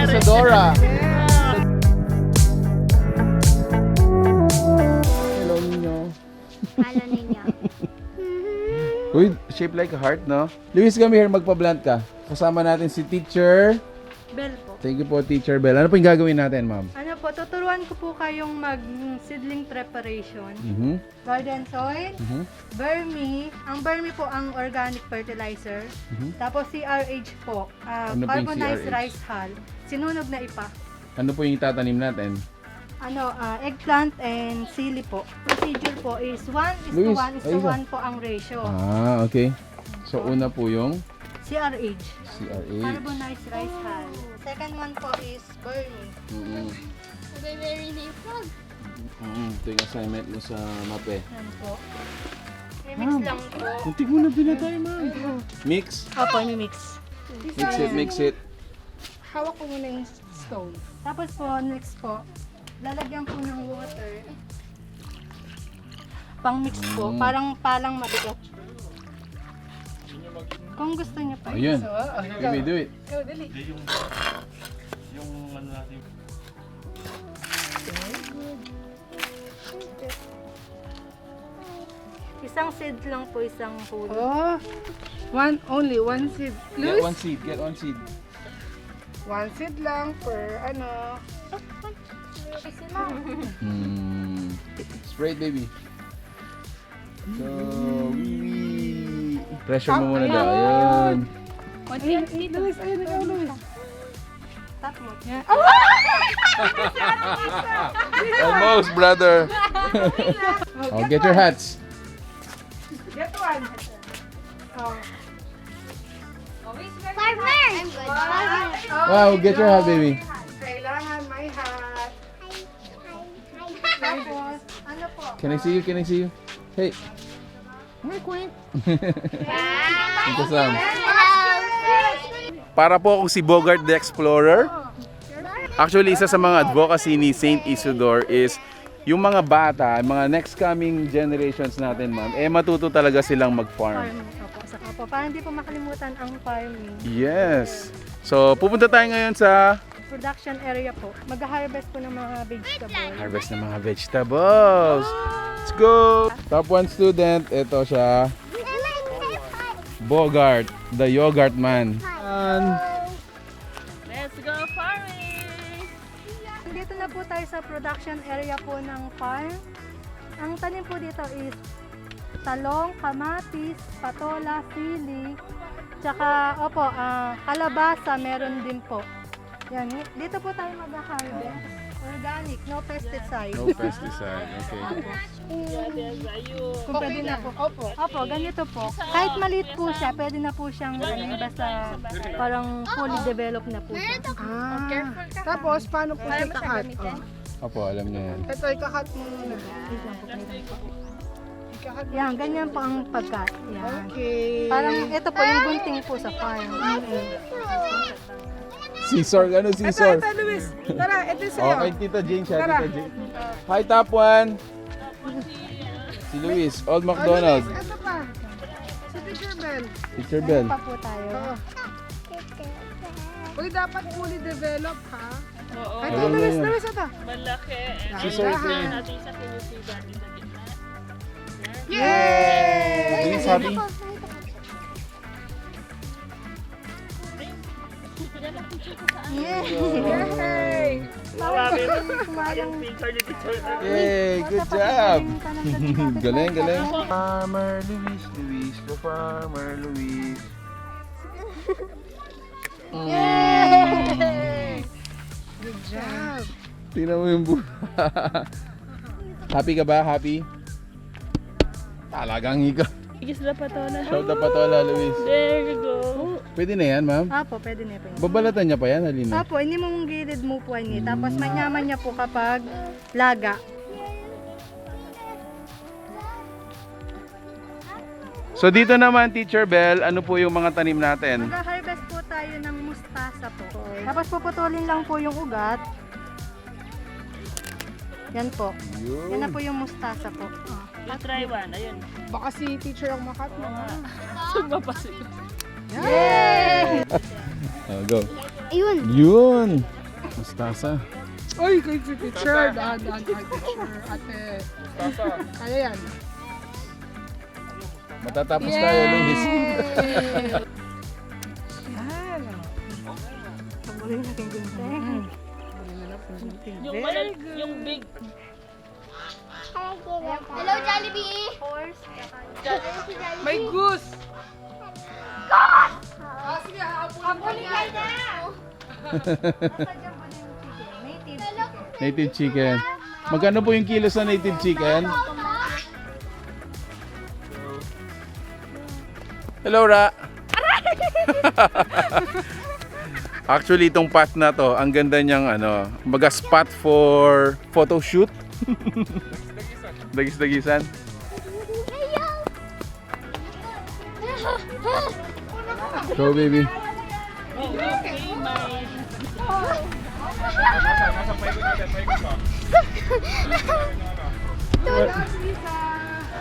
Isidore. Hello, Ninyo. Halo ninyo. Uy, shape like a heart, no? Luis, come here, magpa-plant ka. Kasama natin si Teacher. Bell po. Thank you po, Teacher Bell. Ano po yung gagawin natin, ma'am? Ano po, tuturuan ko po kayong mag-seedling preparation. Garden soil, Burmy. Ang Burmy po ang organic fertilizer. Tapos CRH po, Ano po yung carbonized CRH? rice hull. Sinunog na ipa. Ano po yung itatanim natin? Eggplant and sili po. Procedure po is 1:1:1 po ang ratio. Ah, okay. So, una po yung CRH. CRH. Carbonized rice hull. Second one po is Burmy. Very nice vlog. Ito yung assignment mo sa MAPE. Yan po. I-mix lang po. Kuntik mo na tayo, ma'am. Mix. Opo, i-mix. Mix it. Hawak ko muna yung stone. Tapos po, next po, lalagyan po ng water. Pang-mix po, parang palang mabigat. Kung gusto niyo pa. Ayun. Baby, do it. Go, dali. Yung ano natin. Isang seed lang po, isang huli. Oh, only one seed. Get one seed. Get one seed. One seed lang per ano. Spray it, baby. So, wee. Pressure mo muna daw. Ayun. Luis, ayun ikaw, Luis. Tap mo. Yan. Almost, brother. Oh, get your hats. Get one. Oh. Farmer! I'm good. Farmer. Wow, get your hat, baby. Kailangan may hat. Tapos, ano po? Can I see you? Can I see you? Hey. Thank you, Sam. Para po akong si Bogart the Explorer. Actually, isa sa mga advocacy ni St.Isidore is yung mga bata, mga next coming generations natin, ma'am, matuto talaga silang mag-farm. Farming. Opo, saka po. Para hindi po makalimutan ang farming. Yes. So, pupunta tayo ngayon sa Production area po. Mag-harvest po ng mga vegetables. harvest ng mga vegetables. Let's go! Top 1 student, ito siya. Bogart, the yogurt man. Let's go farming! Dito na po tayo sa production area po ng farm. Ang tanim po dito is talong, kamatis, patola, sili, tsaka kalabasa meron din po. Yan, dito po tayo mag-harvest. Organic, no pesticide. No pesticide, okay. Kung pwede na po. Opo, ganito po. Kahit maliit po siya, pwede na po siyang basta parang fully developed na po siya. Tapos, paano po siya kakat? Opo, alam niya yan. Ito, ikakat mo muna. Ikakat mo. Yan, ganyan po ang pagkat. Yan. Okay. Parang ito po yung gunting po sa farm. Scissor, ano scissor? Ito, Luis. Tara, ito sa'yo. Okay, Tita Jane siya, Tara. Tita Jane. Hi, top 1. Si Luis, Old McDonald. Luis, ito pa. Si Teacher Bell. Teacher Bell. Pa po tayo. Uy, dapat fully develop, ha? Oo. Ito, Alam Luis, na yan. Luis, ito. Malaki. Scissor ito eh. Natin sa kinusigan din sa gitna. Yay! Luis, happy? Yay! Yay, good job. Galing, galing. Farmer Luis, Luis, the Farmer Luis. Yay! Good job. Tingnan mo yung buha. Happy ka ba? Happy? Talagang ikaw. Igis na patola. Shout the patola, Luis. There you go. Pwede na yan, ma'am? Apo, pwede na po. Babalatan niya pa yan, Halina. Apo, hindi mong gilid mo po niya. Tapos manyaman niya po kapag laga. So dito naman, Teacher Bell, ano po yung mga tanim natin? Mag-harvest po tayo ng mustasa po. Tapos puputulin lang po yung ugat. Yan po. Yan na po yung mustasa po. Try one. Ayun. Baka si teacher ang makat mo. Sumapasik. Yay! Go. Ayun. Yun! Mustasa. Uy, kay si teacher. Dahan, teacher. Ate. Kaya yan. Matatapos tayo, Luis. Yan. Paborin natin gunting. Yung malal, yung big. Hello, Jollibee! May goose. Native chicken. Magkano po yung kilo sa native chicken? Hello, Ra! Actually, itong path na to, ang ganda niyang baga spot for photo shoot. Dagis-dagisan. Go, baby.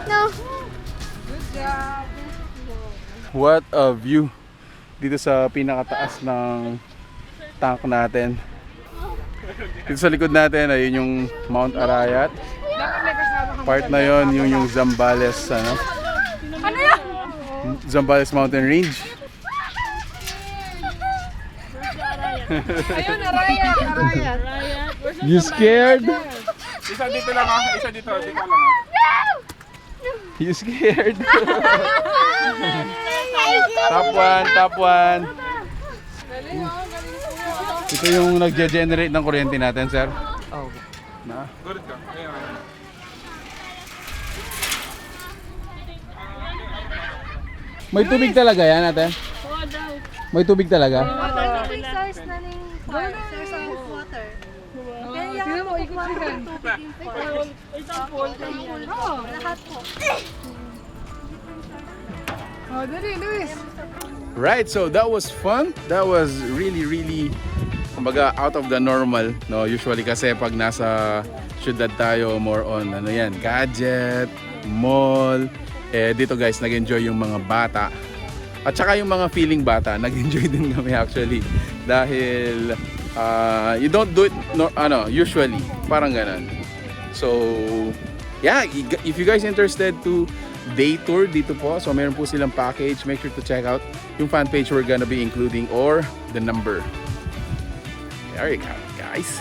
No. Good job. What a view dito sa pinakataas ng tank natin. Dito sa likod natin ayun yung Mount Arayat. Dapat may kasama kang Part na yon yung Zambales Zambales Mountain Range. Ayun, Araya. Ryan, You scared? Isa dito lang ah. Isa dito lang ah. You scared? Top one. Ito yung nagge-generate ng kuryente natin, sir. Oh. Na. Good ka. Ayan. May tubig talaga yan, ate? Oo daw. May tubig talaga? Size na ning source of water. Kaya Tingnan mo, ikot sigan. Isang pool. Oo, lahat po. Oh, dali, Luis. Right, so that was fun. That was really kumbaga out of the normal, no? Usually kasi pag nasa syudad tayo, more on gadget, mall. Dito guys, nag-enjoy yung mga bata. At saka yung mga feeling bata, nag-enjoy din kami actually. Dahil you don't do it usually, parang ganun. So, yeah, if you guys interested to day tour dito po, so meron po silang package, make sure to check out yung fan page we're gonna be including or the number. There you go, guys.